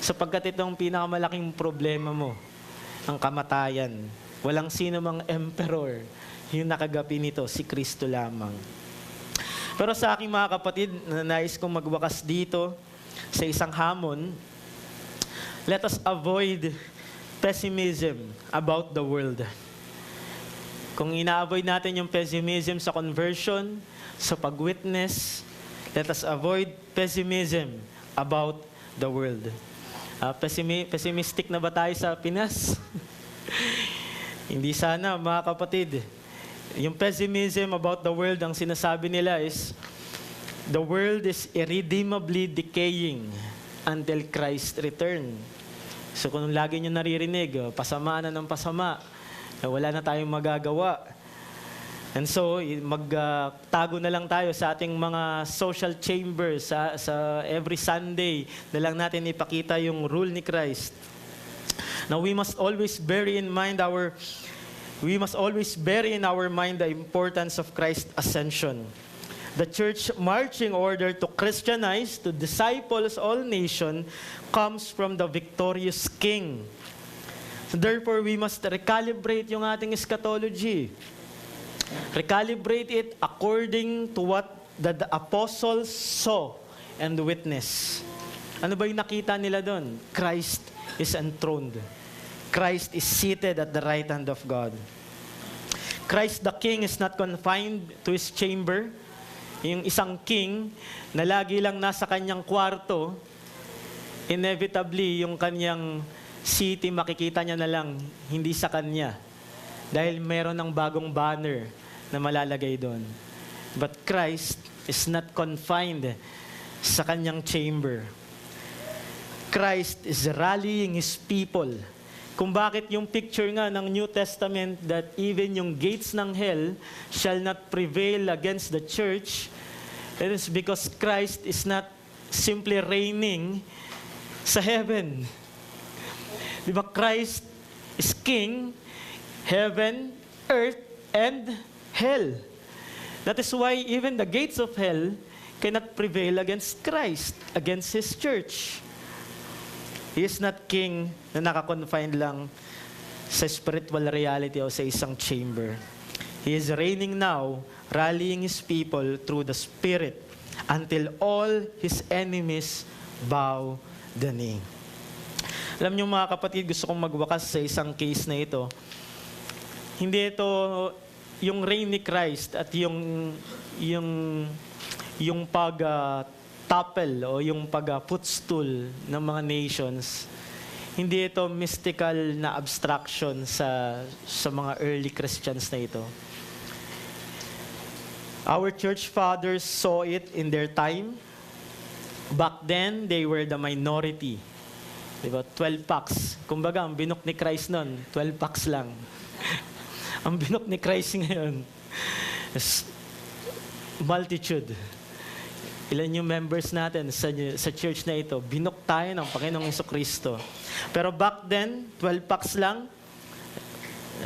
Sapagkat ito ang pinakamalaking problema mo. Ang kamatayan. Walang sino mang emperor yung nakagapi nito, si Kristo lamang. Pero sa aking mga kapatid, nais kong magwakas dito sa isang hamon, let us avoid pessimism about the world. Kung ina-avoid natin yung pessimism sa conversion, sa pag-witness, let us avoid pessimism about the world. Pessimistic na ba tayo sa Pinas? Hindi sana, mga kapatid. Yung pessimism about the world, ang sinasabi nila is, the world is irredeemably decaying until Christ return. So kung lagi nyo naririnig, pasama na ng pasama, wala na tayong magagawa. And so, magtago na lang tayo sa ating mga social chambers, sa every Sunday na lang natin ipakita yung rule ni Christ. Now, we must always bear in our mind the importance of Christ's ascension. The church marching order to Christianize, to disciples all nations, comes from the victorious king. So therefore, we must recalibrate yung ating eschatology. Recalibrate it according to what the apostles saw and witnessed. Ano ba yung nakita nila doon? Christ is enthroned. Christ is seated at the right hand of God. Christ the King is not confined to His chamber. Yung isang king na lagi lang nasa kanyang kwarto, inevitably yung kanyang city makikita niya na lang, hindi sa kanya. Dahil meron ng bagong banner na malalagay doon. But Christ is not confined sa kanyang chamber. Christ is rallying His people. Kung bakit yung picture nga ng New Testament that even yung gates ng hell shall not prevail against the church, it is because Christ is not simply reigning sa heaven. Di ba? Christ is King, heaven, earth, and hell. That is why even the gates of hell cannot prevail against Christ, against His church. He is not king na nakakonfined lang sa spiritual reality o sa isang chamber. He is reigning now, rallying His people through the Spirit until all His enemies bow the knee. Alam niyo mga kapatid, gusto kong magwakas sa isang case na ito. Hindi ito yung reign ni Christ at yung pag-topple o yung pag-footstool ng mga nations. Hindi ito mystical na abstraction sa mga early Christians na ito. Our church fathers saw it in their time. Back then, they were the minority. Diba? 12 packs. Kumbaga, ang binok ni Christ noon, 12 packs lang. Ang binok ni Christ ngayon is multitude. Ilan yung members natin sa church na ito? Binok tayo ng Panginoong Jesucristo. Pero back then, 12 packs lang.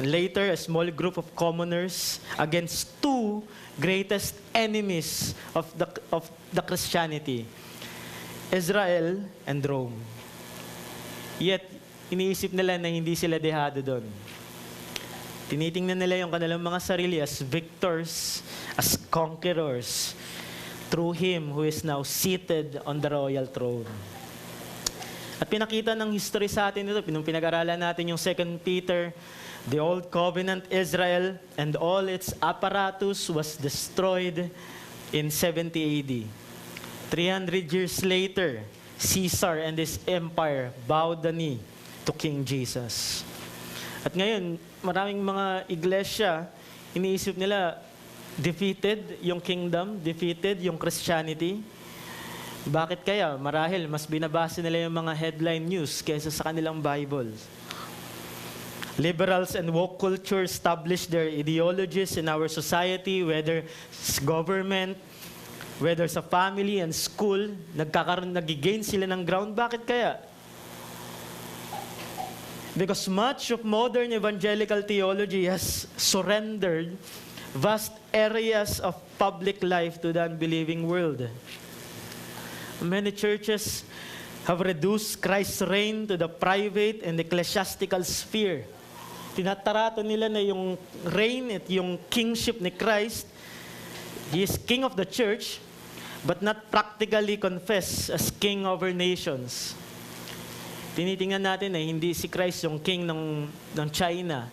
And later, a small group of commoners against two greatest enemies of the Christianity, Israel and Rome. Yet, iniisip nila na hindi sila dehado doon. Tinitingnan nila yung kanilang mga sarili as victors, as conquerors, through Him who is now seated on the royal throne. At pinakita ng history sa atin ito, pinag-aralan natin yung 2 Peter, the old covenant Israel and all its apparatus was destroyed in 70 AD. 300 years later, Caesar and his empire bowed the knee to King Jesus. At ngayon, maraming mga iglesia, iniisip nila, defeated yung kingdom, defeated yung Christianity. Bakit kaya? Marahil, mas binabasa nila yung mga headline news kaysa sa kanilang Bible. Liberals and woke culture established their ideologies in our society, whether it's government, whether sa family and school, nag-gain sila ng ground. Bakit kaya? Because much of modern evangelical theology has surrendered vast areas of public life to the unbelieving world. Many churches have reduced Christ's reign to the private and ecclesiastical sphere. Tinatarato nila na yung reign at yung kingship ni Christ, He is King of the church, but not practically confessed as King over nations. Tinitingnan natin na hindi si Christ yung King ng China.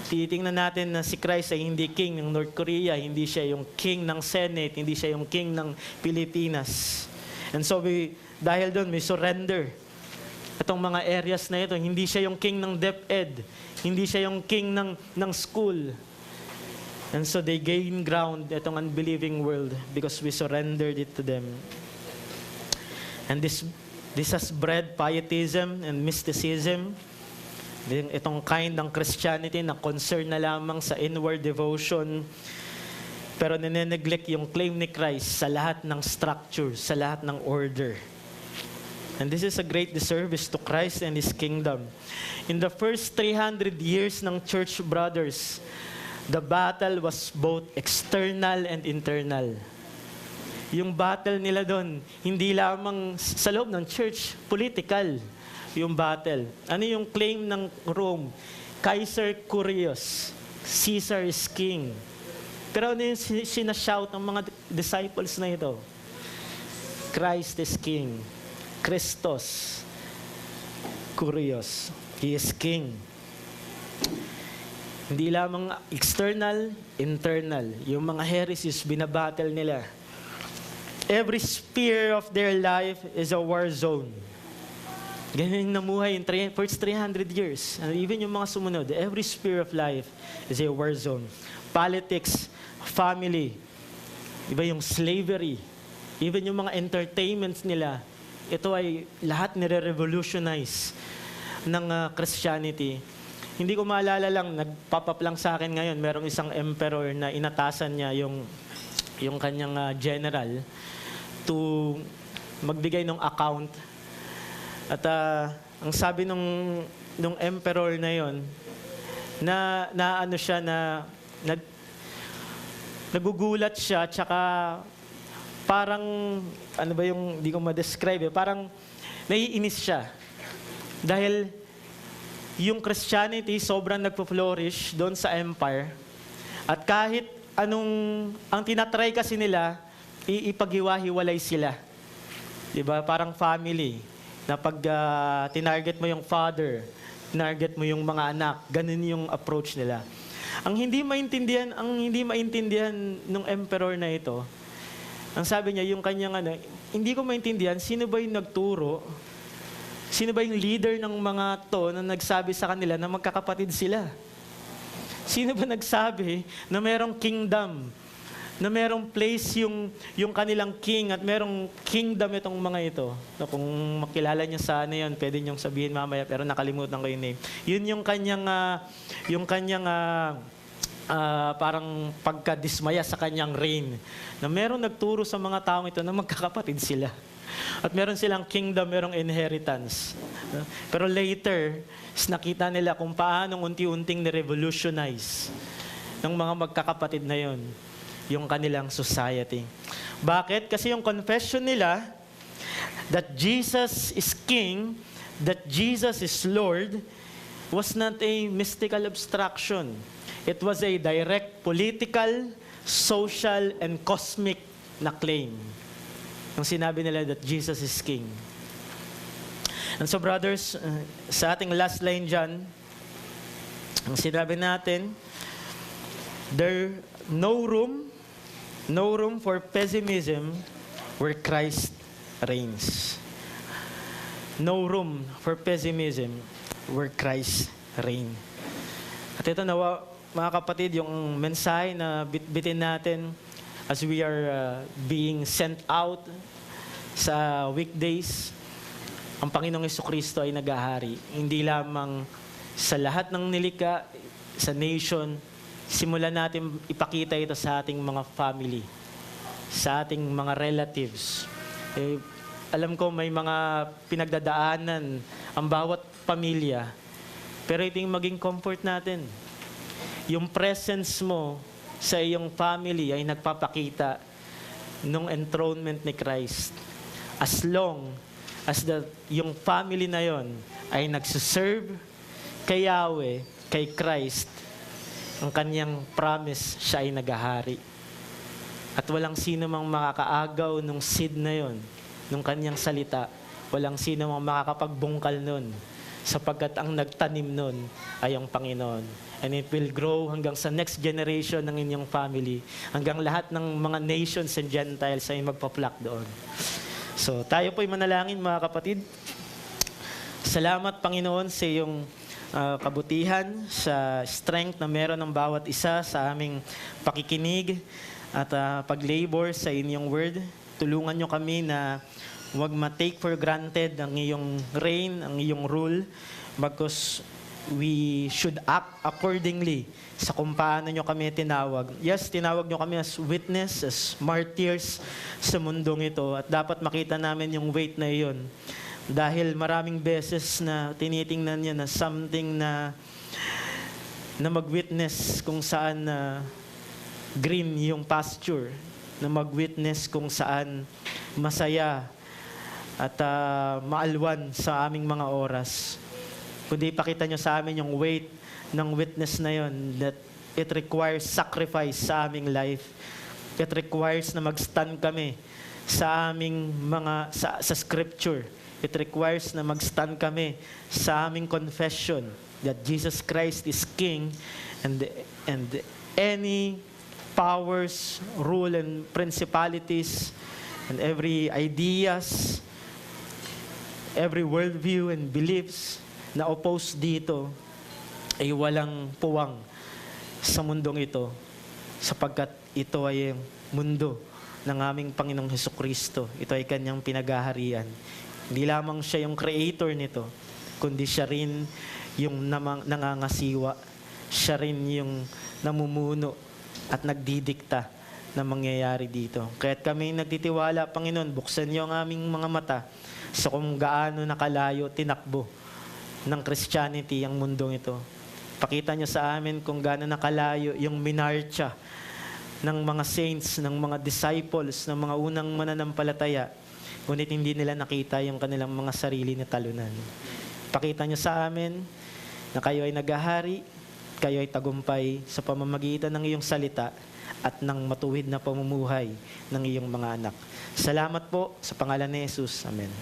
Tinitingnan natin na si Christ ay hindi King ng North Korea, hindi siya yung King ng Senate, hindi siya yung King ng Pilipinas. And so dahil doon, may surrender. Itong mga areas na ito, hindi siya yung King ng DepEd, hindi siya yung King ng school. And so they gain ground itong unbelieving world because we surrendered it to them. And this has bred pietism and mysticism. Itong kind ng Christianity na concern na lamang sa inward devotion, pero nene-neglect yung claim ni Christ sa lahat ng structure, sa lahat ng order. And this is a great disservice to Christ and His kingdom. In the first 300 years ng church brothers, The battle was both external and internal. Yung battle nila doon, hindi lamang sa loob ng church, political yung battle. Ano yung claim ng Rome? Kaiser Curious, Caesar is king. Pero ano yung sinashout ng mga disciples na ito? Christ is king. Christos Curious. He is king. Hindi lamang external, internal. Yung mga heresies, binabattle nila. Every sphere of their life is a war zone. Ganyan yung namuhay in first 300 years. And even yung mga sumunod, every sphere of life is a war zone. Politics, family, iba yung slavery, even yung mga entertainments nila, ito ay lahat nire-revolutionize ng Christianity. Hindi ko maalala lang, nag-pop up lang sa akin ngayon, merong isang emperor na inatasan niya yung kanyang general to magbigay ng account. At ang sabi nung emperor na yon, na ano siya, nagugulat siya, tsaka parang, ano ba yung, hindi ko ma-describe, parang naiinis siya. Dahil yung Christianity sobrang nagpo-flourish doon sa empire. At kahit ang tinatry kasi nila, ipaghiwa-hiwalay sila. Diba? Parang family. Na pag tinarget mo yung father, tinarget mo yung mga anak, ganun yung approach nila. Ang hindi maintindihan ng emperor na ito, ang sabi niya, yung kanyang hindi ko maintindihan, sino ba yung nagturo? Sino ba yung leader ng mga to na nagsabi sa kanila na magkakapatid sila? Sino ba nagsabi na merong kingdom, na merong place yung kanilang king at merong kingdom itong mga ito? So, kung makilala niyo sa yun, pwede niyong sabihin mamaya, pero nakalimutan ko yung name. Yun yung kanyang parang pagkadismaya sa kanyang reign, na merong nagturo sa mga taong ito na magkakapatid sila. At meron silang kingdom, merong inheritance. Pero later, nakita nila kung paano unti-unting ni-revolutionize ng mga magkakapatid na yon yung kanilang society. Bakit? Kasi yung confession nila that Jesus is King, that Jesus is Lord, was not a mystical abstraction. It was a direct political, social, and cosmic na claim. Ang sinabi nila that Jesus is King. And so brothers, sa ating last line dyan, ang sinabi natin, no room for pessimism where Christ reigns. No room for pessimism where Christ reigns. At ito mga kapatid, yung mensahe na bitbitin natin as we are being sent out sa weekdays, ang Panginoong Jesucristo ay naghahari. Hindi lamang sa lahat ng nilikha, sa nation, simulan natin ipakita ito sa ating mga family, sa ating mga relatives. Alam ko may mga pinagdadaanan ang bawat pamilya, pero ito yung maging comfort natin. Yung presence mo sa iyong family ay nagpapakita ng enthronement ni Christ. As long as yung family na yon ay nagsiserve kay Yahweh, kay Christ, ang kanyang promise, siya ay naghahari. At walang sino mang makakaagaw nung seed na yon, nung kanyang salita. Walang sino mang makakapagbungkal nun, sapagkat ang nagtanim nun ay ang Panginoon. And it will grow hanggang sa next generation ng inyong family, hanggang lahat ng mga nations and Gentiles ay magpa-flock doon. So tayo po'y manalangin mga kapatid. Salamat Panginoon sa iyong kabutihan, sa strength na meron ng bawat isa sa aming pakikinig at pag-labor sa inyong word. Tulungan nyo kami na huwag ma-take for granted ang iyong reign, ang iyong rule, because we should act accordingly sa kung paano nyo kami tinawag. Yes, tinawag nyo kami as witness, as martyrs sa mundong ito. At dapat makita namin yung weight na iyon. Dahil maraming beses na tinitingnan niya na something na na mag-witness kung saan green yung pasture, na mag-witness kung saan masaya at maalwan sa aming mga oras. Kundi ipakita nyo sa amin yung weight ng witness na yon, that it requires sacrifice sa aming life. It requires na mag-stand kami sa aming sa scripture. It requires na mag-stand kami sa aming confession that Jesus Christ is King, and any powers, rule, and principalities, and every ideas, every worldview and beliefs na oppose dito ay walang puwang sa mundong ito, sapagkat ito ay mundo ng aming Panginoong Hesukristo. Ito ay kanyang pinagaharian. Hindi lamang siya yung creator nito, kundi siya rin yung nangangasiwa. Siya rin yung namumuno at nagdidikta na mangyayari dito. Kaya't kami nagtitiwala, Panginoon, buksan niyo ang aming mga mata sa kung gaano nakalayo tinakbo ng Christianity ang mundong ito. Pakita niyo sa amin kung gaano nakalayo yung minarcha ng mga saints, ng mga disciples, ng mga unang mananampalataya, ngunit hindi nila nakita yung kanilang mga sarili na talunan. Pakita niyo sa amin na kayo ay naghahari, kayo ay tagumpay sa pamamagitan ng iyong salita at ng matuwid na pamumuhay ng iyong mga anak. Salamat po sa pangalan ni Jesus. Amen.